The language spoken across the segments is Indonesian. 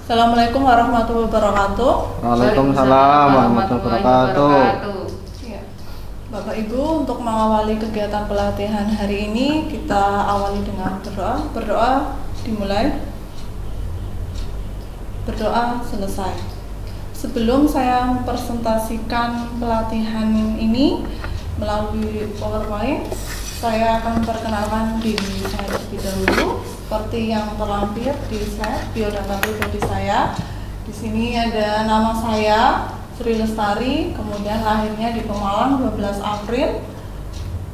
Assalamualaikum warahmatullahi wabarakatuh. Waalaikumsalam warahmatullahi wabarakatuh. Ya. Bapak Ibu, untuk mengawali kegiatan pelatihan hari ini, kita awali dengan berdoa. Berdoa dimulai. Berdoa selesai. Sebelum saya mempresentasikan pelatihan ini melalui PowerPoint, saya akan memperkenalkan diri saya terlebih dahulu. Seperti yang terlampir di slide biodata pribadi saya. Di sini ada nama saya Sri Lestari, kemudian lahirnya di Pemalang 12 April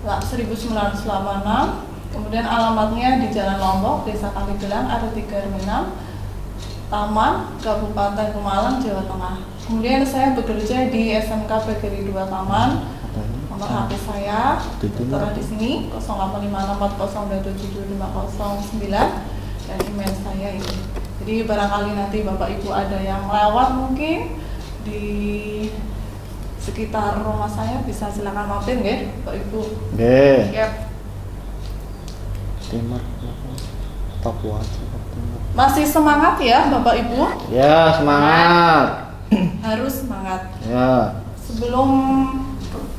1986. Kemudian alamatnya di Jalan Lombok, Desa Kaligelang, RT 36, Taman, Kabupaten Pemalang, Jawa Tengah. Kemudian saya bekerja di SMK PGRI 2 Taman. Nomor HP saya tertera di sini 085640272509 dan email saya ini. Jadi barangkali nanti Bapak Ibu ada yang lewat mungkin di sekitar rumah saya, bisa silakan mampir nggih Bapak Ibu. Nggih. Yap. Timur Papua. Masih semangat ya Bapak Ibu? Ya, semangat. Harus semangat. Ya. Sebelum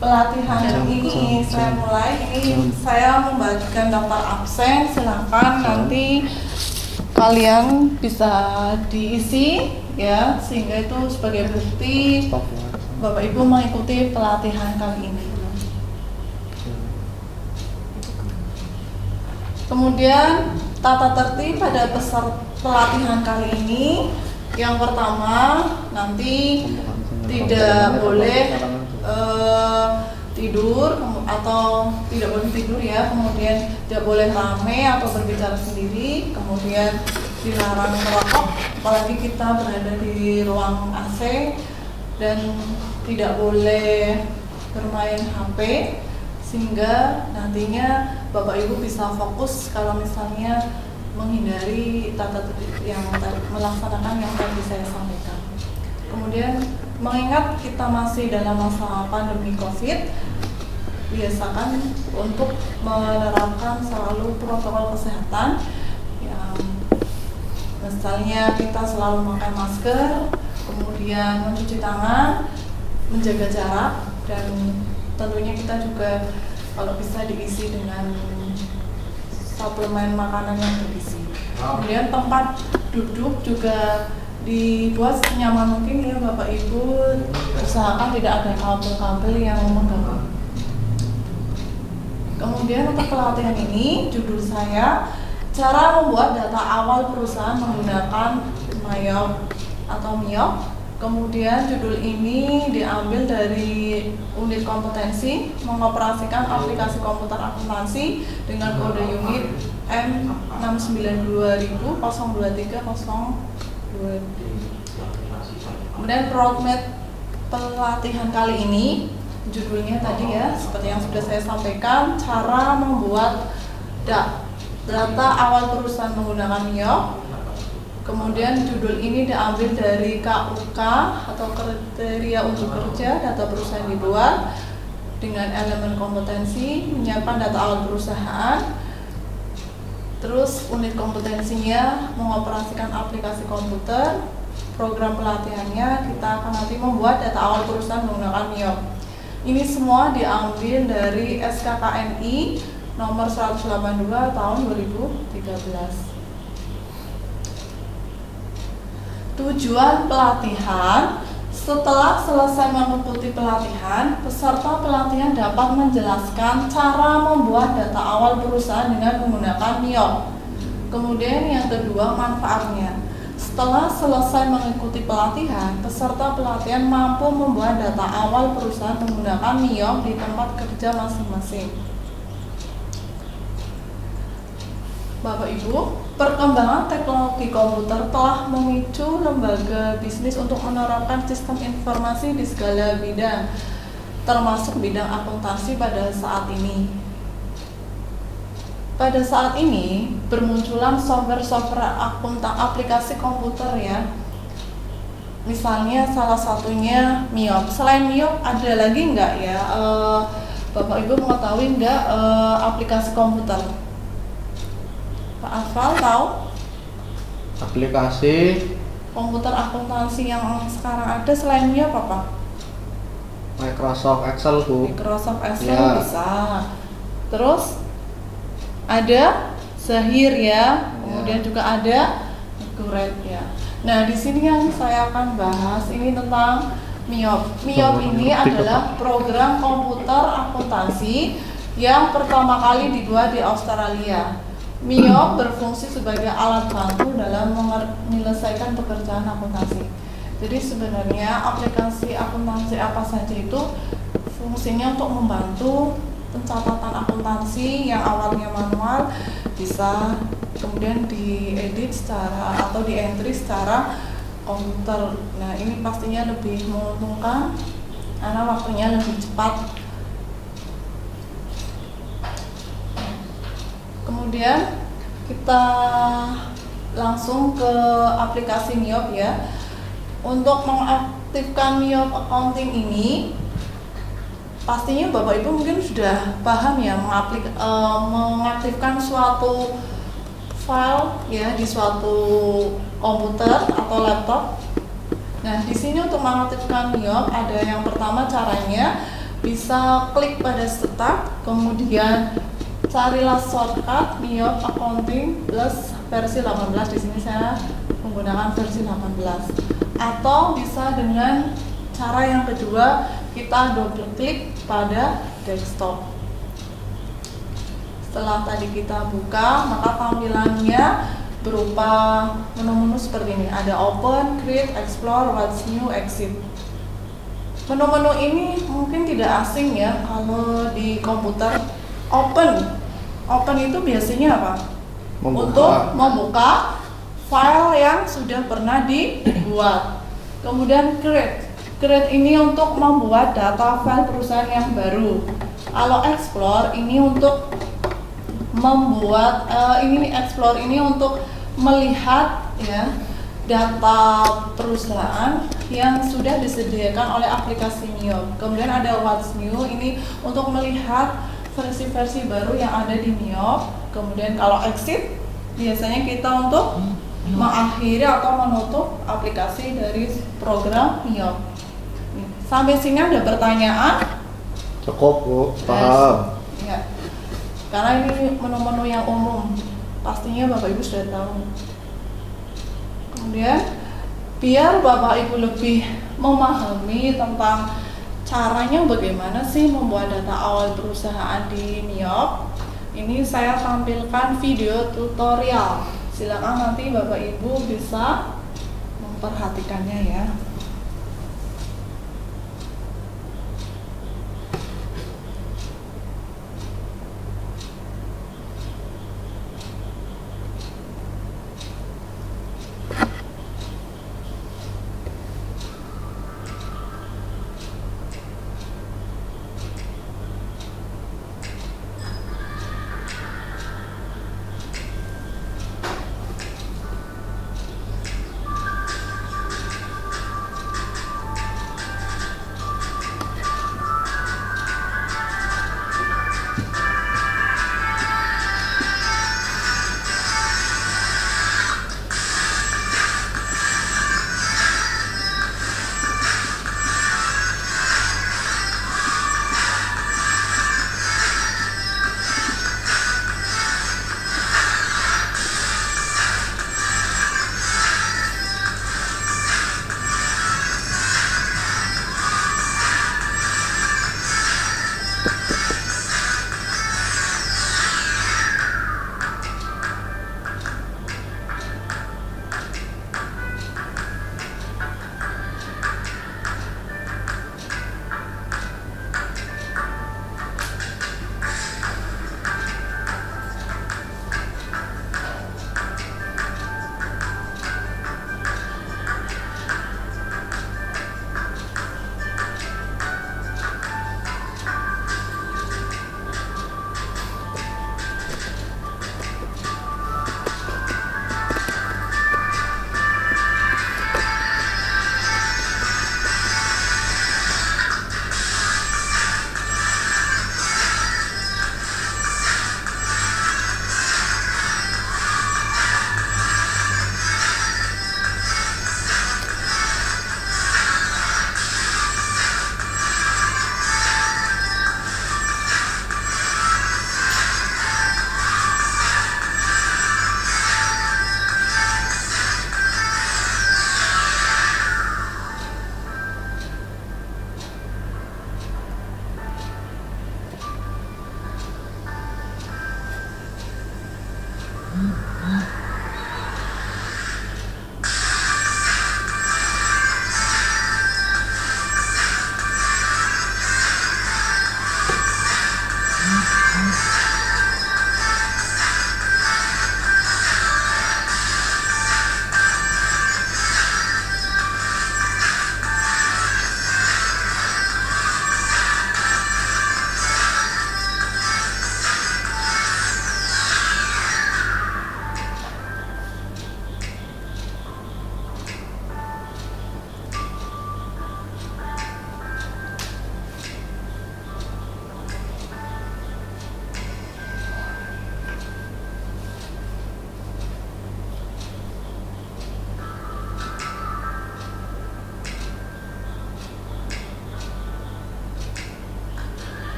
pelatihan ini saya mulai, ini saya membagikan daftar absen. Silakan nanti kalian bisa diisi ya, sehingga itu sebagai bukti Bapak Ibu mengikuti pelatihan kali ini. Kemudian tata tertib pada peserta pelatihan kali ini, yang pertama nanti tidak boleh tidur atau tidak boleh tidur ya, kemudian tidak boleh rame atau berbicara sendiri, kemudian dilarang merokok apalagi kita berada di ruang AC, dan tidak boleh bermain HP sehingga nantinya Bapak Ibu bisa fokus kalau misalnya menghindari tata tertib yang melaksanakan yang tadi saya sampaikan. Kemudian mengingat kita masih dalam masa pandemi COVID, biasakan untuk menerapkan selalu protokol kesehatan. Yang misalnya kita selalu memakai masker, kemudian mencuci tangan, menjaga jarak, dan tentunya kita juga kalau bisa diisi dengan suplemen makanan yang bergizi. Kemudian tempat duduk juga dibuat senyaman mungkin ya Bapak Ibu, usahakan tidak ada kabel-kabel yang mengganggu. Kemudian untuk pelatihan ini, judul saya cara membuat data awal perusahaan menggunakan MIOP atau MIOP. Kemudian judul ini diambil dari unit kompetensi mengoperasikan aplikasi komputer akuntansi dengan kode unit M692000-02302. Kemudian roadmap pelatihan kali ini, judulnya tadi ya, seperti yang sudah saya sampaikan, cara membuat data awal perusahaan menggunakan MIOP. Kemudian judul ini diambil dari KUK atau kriteria untuk kerja data perusahaan dibuat dengan elemen kompetensi menyiapkan data awal perusahaan. Terus unit kompetensinya mengoperasikan aplikasi komputer. Program pelatihannya kita akan nanti membuat data awal perusahaan menggunakan MIOP. Ini semua diambil dari SKKNI nomor 182 tahun 2013. Tujuan pelatihan: setelah selesai mengikuti pelatihan, peserta pelatihan dapat menjelaskan cara membuat data awal perusahaan dengan menggunakan MIOP. Kemudian yang kedua, manfaatnya: setelah selesai mengikuti pelatihan, peserta pelatihan mampu membuat data awal perusahaan menggunakan MIOP di tempat kerja masing-masing. Bapak Ibu, perkembangan teknologi komputer telah memicu lembaga bisnis untuk menerapkan sistem informasi di segala bidang, termasuk bidang akuntansi pada saat ini. Pada saat ini, bermunculan software aplikasi komputer ya. Misalnya salah satunya MIOP. Selain MIOP ada lagi nggak ya? Bapak Ibu mengetahui nggak aplikasi komputer? Pak Afal tahu? Aplikasi komputer akuntansi yang sekarang ada selain MIOP apa? Microsoft Excel, Bu. Microsoft Excel Ya. bisa. Terus ada Zahir ya, kemudian juga ada Accurate ya. Nah, di sini yang saya akan bahas ini tentang MIOP. MIOP ini adalah program komputer akuntansi yang pertama kali dibuat di Australia. MIOP berfungsi sebagai alat bantu dalam menyelesaikan pekerjaan akuntansi. Jadi sebenarnya aplikasi akuntansi apa saja itu fungsinya untuk membantu pencatatan akuntansi yang awalnya manual bisa kemudian diedit secara atau di entry secara komputer. Nah, ini pastinya lebih menguntungkan karena waktunya lebih cepat. Kemudian kita langsung ke aplikasi MIOP ya. Untuk mengaktifkan MIOP accounting ini, pastinya Bapak Ibu mungkin sudah paham ya mengaktifkan suatu file ya di suatu komputer atau laptop. Nah, di sini untuk mengaktifkan MIOP ada yang pertama caranya bisa klik pada start, kemudian carilah shortcut MIOP accounting plus versi 18. Di sini saya menggunakan versi 18. Atau bisa dengan cara yang kedua, kita double klik pada desktop. Setelah tadi kita buka, maka tampilannya berupa menu-menu seperti ini. Ada open, create, explore, what's new, exit. Menu-menu ini mungkin tidak asing ya kalau di komputer. Open itu biasanya apa? Untuk membuka file yang sudah pernah dibuat. Kemudian create ini untuk membuat data file perusahaan yang baru. Kalau explore ini untuk membuat explore ini untuk melihat ya data perusahaan yang sudah disediakan oleh aplikasi MIOP. Kemudian ada what's new ini untuk melihat versi-versi baru yang ada di MIOP. Kemudian kalau exit biasanya kita untuk mengakhiri atau menutup aplikasi dari program MIOP. Sampai sini ada pertanyaan? Cukup, Bu. Paham. Ya. Karena ini menu-menu yang umum, pastinya Bapak Ibu sudah tahu. Kemudian biar Bapak Ibu lebih memahami tentang caranya bagaimana sih membuat data awal perusahaan di MIOP, ini saya tampilkan video tutorial. Silakan nanti Bapak Ibu bisa memperhatikannya ya.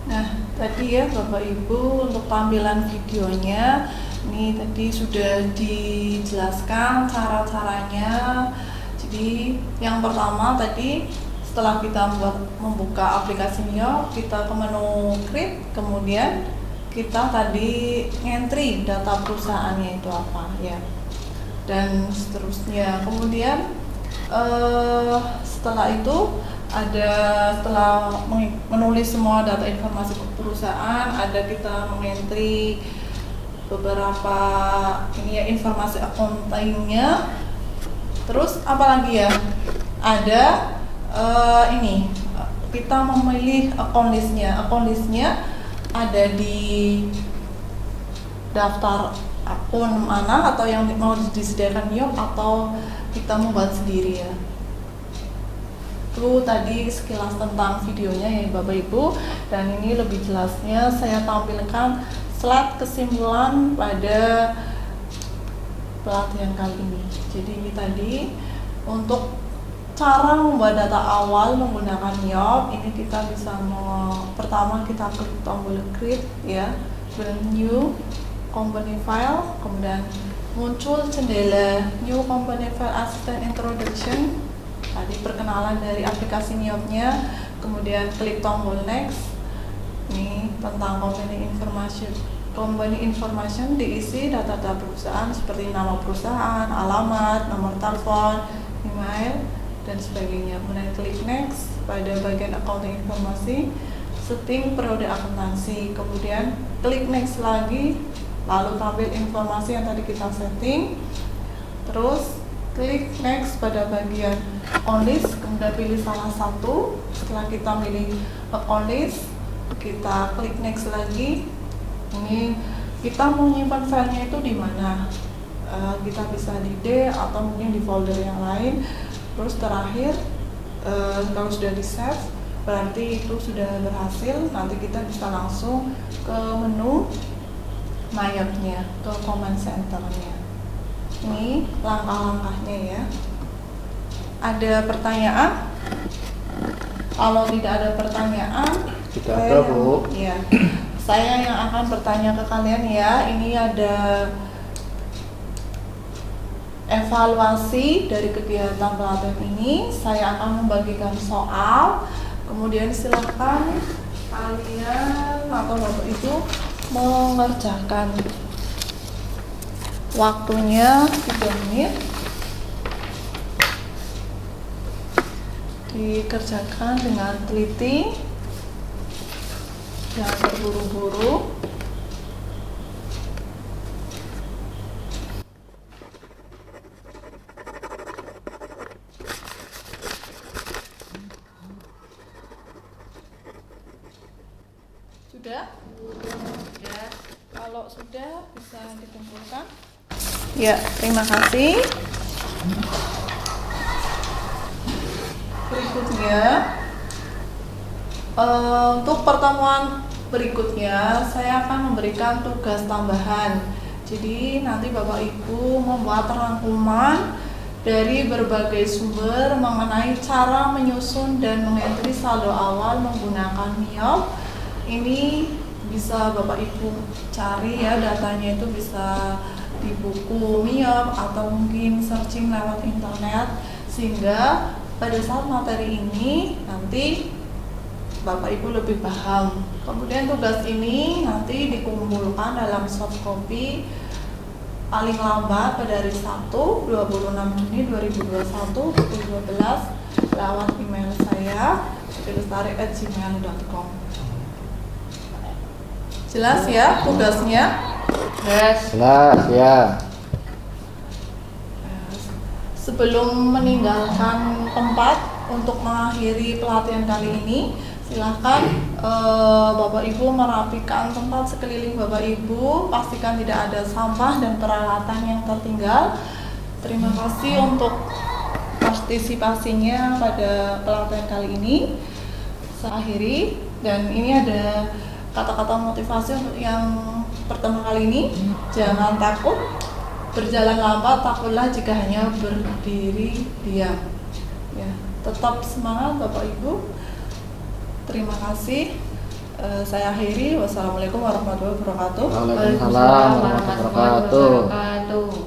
Nah, tadi ya Bapak Ibu untuk tampilan videonya ini tadi sudah dijelaskan cara-caranya. Jadi yang pertama tadi setelah kita membuka aplikasi Miyop, kita ke menu Create, kemudian kita tadi entry data perusahaannya itu apa ya, dan seterusnya. Kemudian setelah itu setelah menulis semua data informasi perusahaan, ada kita mengentry beberapa ini ya, informasi accountingnya. Terus apalagi ya, ada ini kita memilih account listnya ada di daftar akun mana, atau yang mau disediakan Miyop, atau kita membuat sendiri ya. Itu tadi sekilas tentang videonya ya Bapak Ibu, dan ini lebih jelasnya saya tampilkan slide kesimpulan pada pelatihan kali ini. Jadi ini tadi untuk cara membuat data awal menggunakan Miyop. Ini kita bisa pertama kita klik tombol create ya, kemudian new company file, kemudian muncul jendela new company file assistant introduction, tadi perkenalan dari aplikasi Miyopnya, kemudian klik tombol next. Ini tentang company information diisi data-data perusahaan seperti nama perusahaan, alamat, nomor telepon, email, dan sebagainya. Kemudian klik next pada bagian accounting informasi, setting periode akuntansi, kemudian klik next lagi, lalu tampil informasi yang tadi kita setting, terus klik next pada bagian account list, kemudian pilih salah satu. Setelah kita pilih account list, kita klik next lagi. Ini kita mau nyimpan filenya itu di mana, kita bisa di D atau mungkin di folder yang lain. Terus terakhir kalau sudah di save berarti itu sudah berhasil. Nanti kita bisa langsung ke menu Miyopnya, ke command centernya. Ini langkah-langkahnya ya. Ada pertanyaan? Kalau tidak ada pertanyaan, saya yang akan bertanya ke kalian ya. Ini ada evaluasi dari kegiatan pelatihan ini. Saya akan membagikan soal, kemudian silakan kalian atau Bapak Ibu mengerjakan. Waktunya 3 menit, dikerjakan dengan teliti, jangan terburu-buru. Sudah? Ya, kalau sudah bisa dikumpulkan. Ya, terima kasih. Berikutnya, untuk pertemuan berikutnya saya akan memberikan tugas tambahan. Jadi nanti Bapak Ibu membuat rangkuman dari berbagai sumber mengenai cara menyusun dan mengentri saldo awal menggunakan Miyop. Ini bisa Bapak Ibu cari ya, datanya itu bisa di buku Miyop atau mungkin searching lewat internet, sehingga pada saat materi ini nanti Bapak Ibu lebih paham. Kemudian tugas ini nanti dikumpulkan dalam soft copy paling lambat pada hari Sabtu 26 Juni 2021 pukul 12 lewat email saya lestari@gmail.com. Jelas ya tugasnya? Jelas ya. Sebelum meninggalkan tempat untuk mengakhiri pelatihan kali ini, silahkan Bapak Ibu merapikan tempat sekeliling Bapak Ibu, pastikan tidak ada sampah dan peralatan yang tertinggal. Terima kasih untuk partisipasinya pada pelatihan kali ini. Saya akhiri, dan ini ada kata-kata motivasi untuk yang pertama kali ini. Jangan takut, berjalan lambat, takutlah jika hanya berdiri diam. Ya, tetap semangat Bapak Ibu. Terima kasih. Saya akhiri. Wassalamualaikum warahmatullahi wabarakatuh. Waalaikumsalam warahmatullahi wabarakatuh.